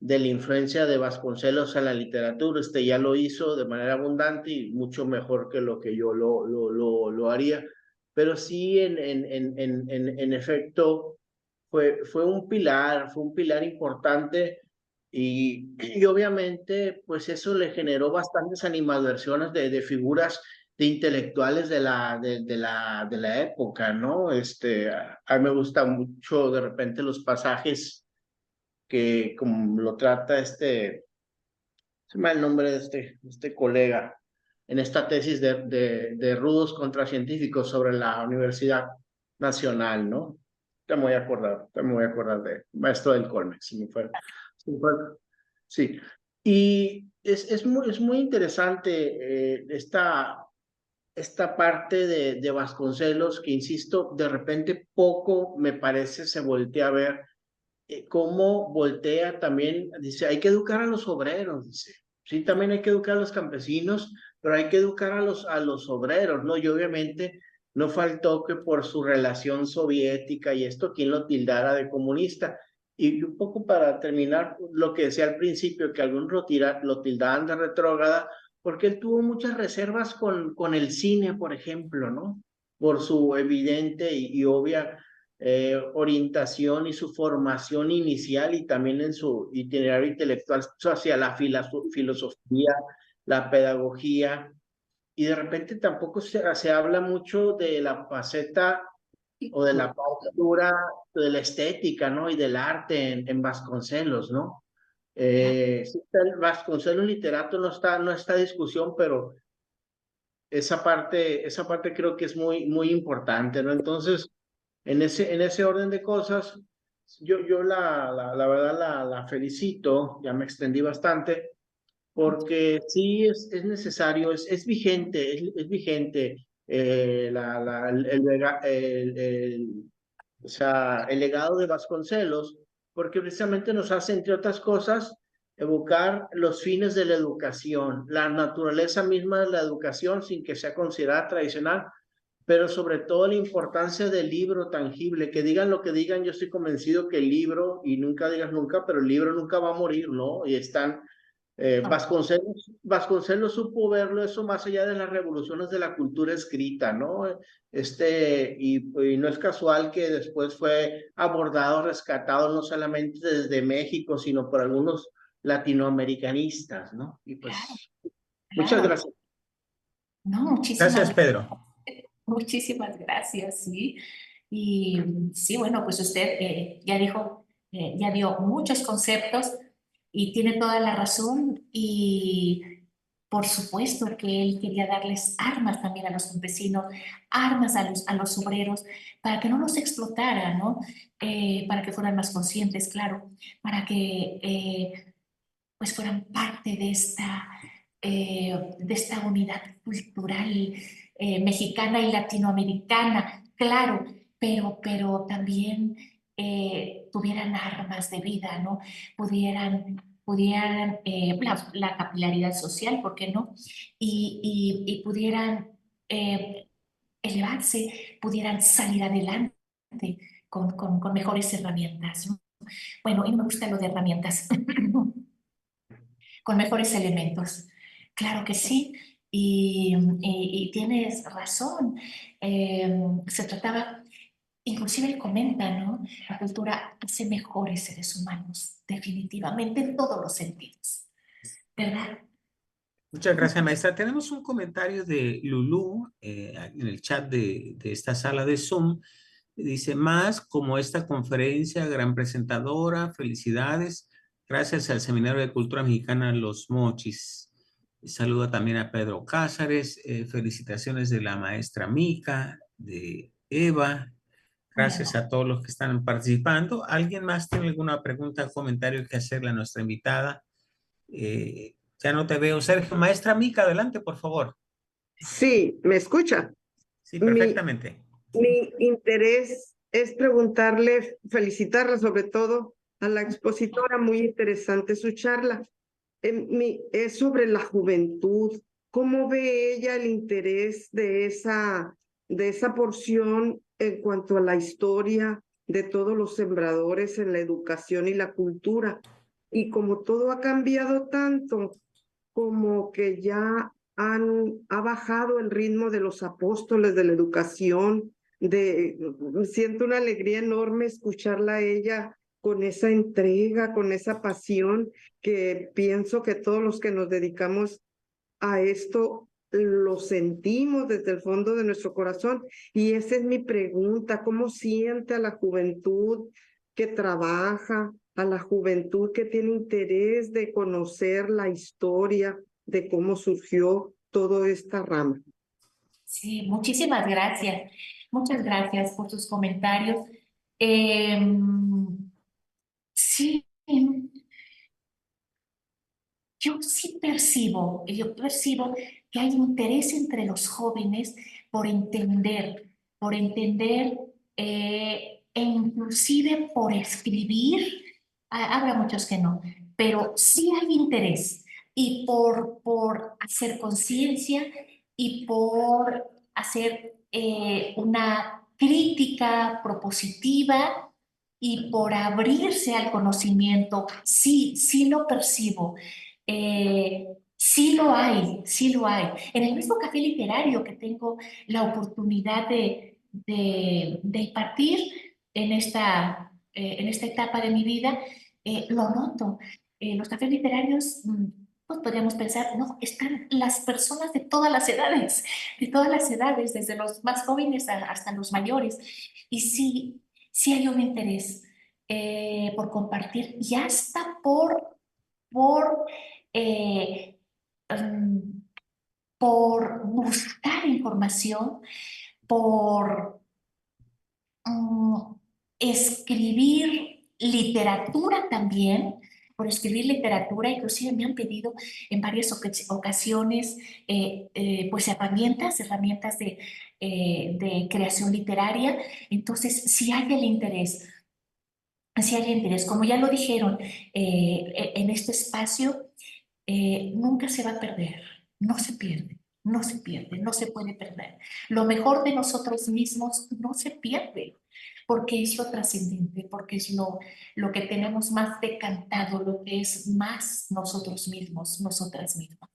de la influencia de Vasconcelos a la literatura. Ya lo hizo de manera abundante y mucho mejor que lo que yo lo haría. Pero sí, en efecto, fue un pilar importante y obviamente, pues eso le generó bastantes animadversiones de figuras de intelectuales de la época, ¿no? A mí me gusta mucho de repente los pasajes que como lo trata se me va el nombre de este colega, en esta tesis de rudos contracientíficos sobre la Universidad Nacional, ¿no? Ya me voy a acordar de Maestro del Colmex, sí. Y es muy interesante esta parte de Vasconcelos, que insisto, de repente poco me parece se voltea a ver cómo voltea también, dice, hay que educar a los obreros, dice, sí, también hay que educar a los campesinos, pero hay que educar a los obreros, ¿no? Y obviamente no faltó que por su relación soviética y esto, quien lo tildara de comunista. Y un poco para terminar, lo que decía al principio, que algunos lo tildaban de retrógrada, porque él tuvo muchas reservas con el cine, por ejemplo, ¿no? Por su evidente y obvia orientación y su formación inicial y también en su itinerario intelectual hacia la filosofía, la pedagogía, y de repente tampoco se habla mucho de la faceta o de la parte dura de la estética, ¿no? Y del arte en Vasconcelos, ¿no? Sí, el Vasconcelos literato no está discusión, pero esa parte creo que es muy, muy importante, ¿no? Entonces, en ese orden de cosas, yo la verdad la felicito, ya me extendí bastante, porque sí es necesario, es vigente, es vigente o sea, el legado de Vasconcelos, porque precisamente nos hace, entre otras cosas, evocar los fines de la educación, la naturaleza misma de la educación sin que sea considerada tradicional, pero sobre todo la importancia del libro tangible, que digan lo que digan, yo estoy convencido que el libro, y nunca digas nunca, pero el libro nunca va a morir, ¿no? Y están, Vasconcelos supo verlo eso más allá de las revoluciones de la cultura escrita, ¿no? Y no es casual que después fue abordado, rescatado no solamente desde México, sino por algunos latinoamericanistas, ¿no? Y pues, muchas Claro. gracias. No, Gracias, Pedro. muchísimas gracias, sí. Y sí, bueno, pues usted ya dijo, ya dio muchos conceptos y tiene toda la razón. Y por supuesto que él quería darles armas también a los campesinos, armas a los obreros, para que no los explotara, ¿no? Para que fueran más conscientes, claro, para que pues fueran parte de esta unidad cultural mexicana y latinoamericana, claro, pero también tuvieran armas de vida, ¿no? Pudieran la capilaridad social, ¿por qué no? Y pudieran elevarse, pudieran salir adelante con mejores herramientas, ¿no? Bueno, y no me gusta lo de herramientas. Con mejores elementos. Claro que sí, y tienes razón. Se trataba, inclusive él comenta, ¿no? La cultura hace mejores seres humanos, definitivamente en todos los sentidos, ¿verdad? Muchas gracias, maestra. Tenemos un comentario de Lulú en el chat de esta sala de Zoom. Dice, más como esta conferencia, gran presentadora, felicidades. Gracias al Seminario de Cultura Mexicana Los Mochis. Saluda también a Pedro Cázares. Felicitaciones de la maestra Mica, de Eva. Gracias a todos los que están participando. ¿Alguien más tiene alguna pregunta o comentario que hacerle a nuestra invitada? Ya no te veo. Sergio, maestra Mica, adelante, por favor. Sí, ¿me escucha? Sí, Mi, perfectamente. mi interés es preguntarle, felicitarla sobre todo a la expositora, muy interesante su charla. Es sobre la juventud. ¿Cómo ve ella el interés de esa porción en cuanto a la historia de todos los sembradores en la educación y la cultura? Y como todo ha cambiado tanto, como que ya ha bajado el ritmo de los apóstoles de la educación, siento una alegría enorme escucharla a ella con esa entrega, con esa pasión, que pienso que todos los que nos dedicamos a esto lo sentimos desde el fondo de nuestro corazón. Y esa es mi pregunta: ¿cómo siente a la juventud que trabaja, a la juventud que tiene interés de conocer la historia de cómo surgió toda esta rama? Sí, muchísimas gracias. Muchas gracias por sus comentarios. Sí, yo percibo que hay interés entre los jóvenes por entender e inclusive por escribir. Habrá muchos que no, pero sí hay interés y por hacer conciencia y por hacer una crítica propositiva y por abrirse al conocimiento. Sí, sí lo percibo. Sí lo hay, sí lo hay. En el mismo café literario que tengo la oportunidad de impartir en esta etapa de mi vida, lo noto. Los cafés literarios, pues podríamos pensar, no, están las personas de todas las edades, desde los más jóvenes hasta los mayores. Y sí, sí hay un interés por compartir y hasta por, eh, um, por buscar información, por escribir literatura también, por escribir literatura. Inclusive me han pedido en varias ocasiones pues herramientas de creación literaria. Entonces, si hay el interés, como ya lo dijeron en este espacio, nunca se va a perder, no se pierde, no se pierde, no se puede perder. Lo mejor de nosotros mismos no se pierde, porque es lo trascendente, porque es lo que tenemos más decantado, lo que es más nosotros mismos, nosotras mismas.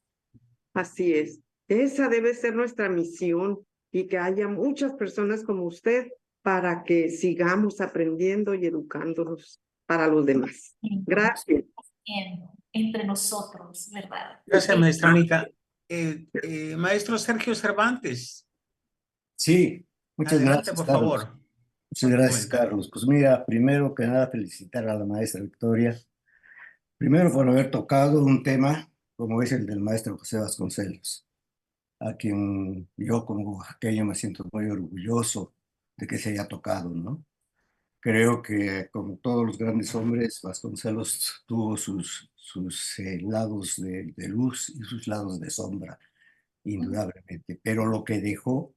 Así es. Esa debe ser nuestra misión y que haya muchas personas como usted para que sigamos aprendiendo y educándonos para los demás. Gracias. Entre nosotros, ¿verdad? Gracias, maestra Mica. Maestro Sergio Cervantes. Sí, muchas Adelante, gracias, por Carlos. favor. Muchas gracias, Comentario. Carlos. Pues mira, primero que nada, felicitar a la maestra Victoria. Primero por haber tocado un tema como es el del maestro José Vasconcelos, a quien yo como oaxaqueño me siento muy orgulloso de que se haya tocado, ¿no? Creo que como todos los grandes hombres, Vasconcelos tuvo sus lados de luz y sus lados de sombra, indudablemente, pero lo que dejó,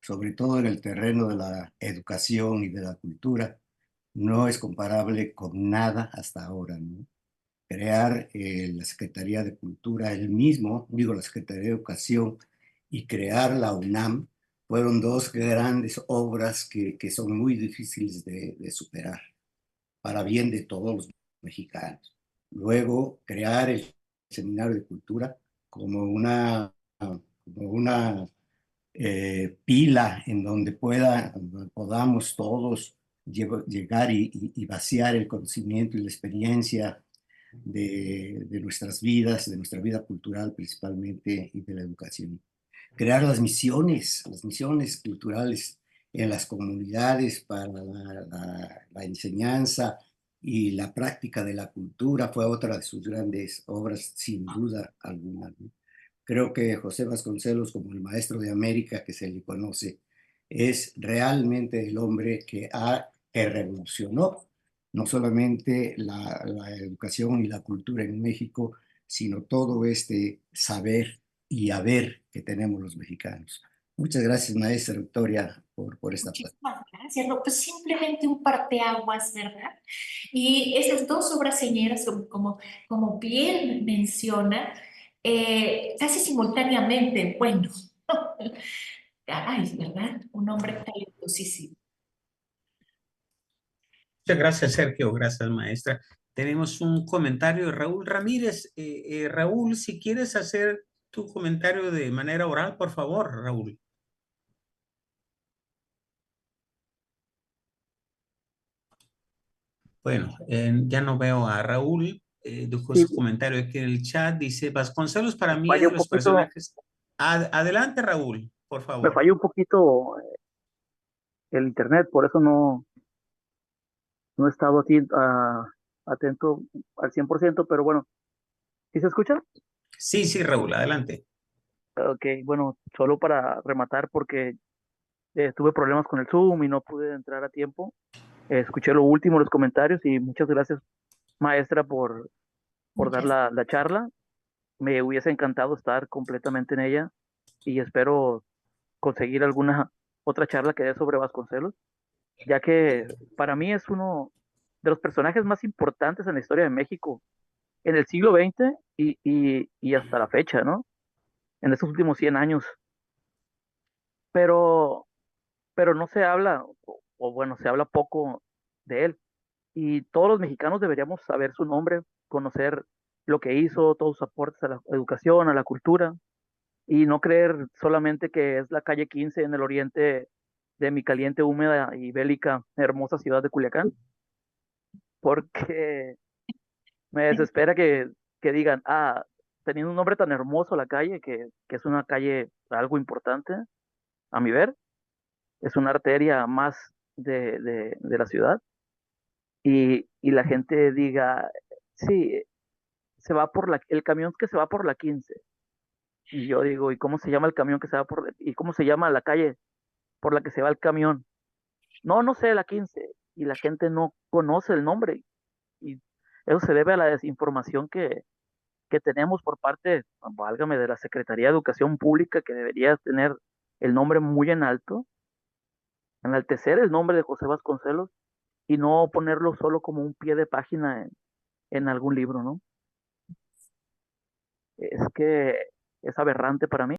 sobre todo en el terreno de la educación y de la cultura, no es comparable con nada hasta ahora, ¿no? Crear la Secretaría de Cultura, la Secretaría de Educación y crear la UNAM fueron dos grandes obras que son muy difíciles de superar, para bien de todos los mexicanos. Luego, crear el Seminario de Cultura como una pila en donde podamos todos llegar y vaciar el conocimiento y la experiencia de nuestras vidas, de nuestra vida cultural principalmente y de la educación. Crear las misiones culturales en las comunidades para la enseñanza y la práctica de la cultura fue otra de sus grandes obras, sin duda alguna, ¿no? Creo que José Vasconcelos, como el maestro de América que se le conoce, es realmente el hombre que revolucionó no solamente la educación y la cultura en México, sino todo este saber y haber que tenemos los mexicanos. Muchas gracias, maestra Victoria, por esta parte. Muchísimas gracias. No, pues simplemente un parteaguas, ¿verdad? Y esas dos obras señeras, como bien menciona, casi simultáneamente, bueno, ay, ¿verdad? Un hombre talentosísimo. Muchas gracias, Sergio. Gracias, maestra. Tenemos un comentario de Raúl Ramírez. Raúl, si quieres hacer tu comentario de manera oral, por favor, Raúl. Bueno, ya no veo a Raúl. Dejó Sí, su comentario aquí en el chat. Dice, Vasconcelos para me mí es falló de un los poquito, personajes. Adelante, Raúl, por me favor. falló un poquito el internet, por eso no he estado atento al 100%, pero bueno, ¿sí se escucha? Sí, sí, Raúl, adelante. Ok, bueno, solo para rematar, porque tuve problemas con el Zoom y no pude entrar a tiempo. Escuché lo último, los comentarios, y muchas gracias, maestra, por dar Muchas la charla. Me hubiese encantado estar completamente en ella y espero conseguir alguna otra charla que dé sobre Vasconcelos, ya que para mí es uno de los personajes más importantes en la historia de México en el siglo XX y hasta la fecha, ¿no? En estos últimos 100 años. Pero, pero no se habla, o bueno, se habla poco de él. Y todos los mexicanos deberíamos saber su nombre, conocer lo que hizo, todos sus aportes a la educación, a la cultura, y no creer solamente que es la calle 15 en el oriente de mi caliente, húmeda y bélica hermosa ciudad de Culiacán, porque me desespera que digan, teniendo un nombre tan hermoso la calle, que es una calle algo importante, a mi ver, es una arteria más de la ciudad, y la gente diga, sí, se va el camión que se va por la 15. Y yo digo, ¿y cómo se llama el camión que se va y cómo se llama la calle por la que se va el camión? No sé, la 15. Y la gente no conoce el nombre. Y Eso se debe a la desinformación que tenemos por parte, válgame, de la Secretaría de Educación Pública, que debería tener el nombre muy en alto, enaltecer el nombre de José Vasconcelos y no ponerlo solo como un pie de página en algún libro, ¿no? Es que es aberrante para mí.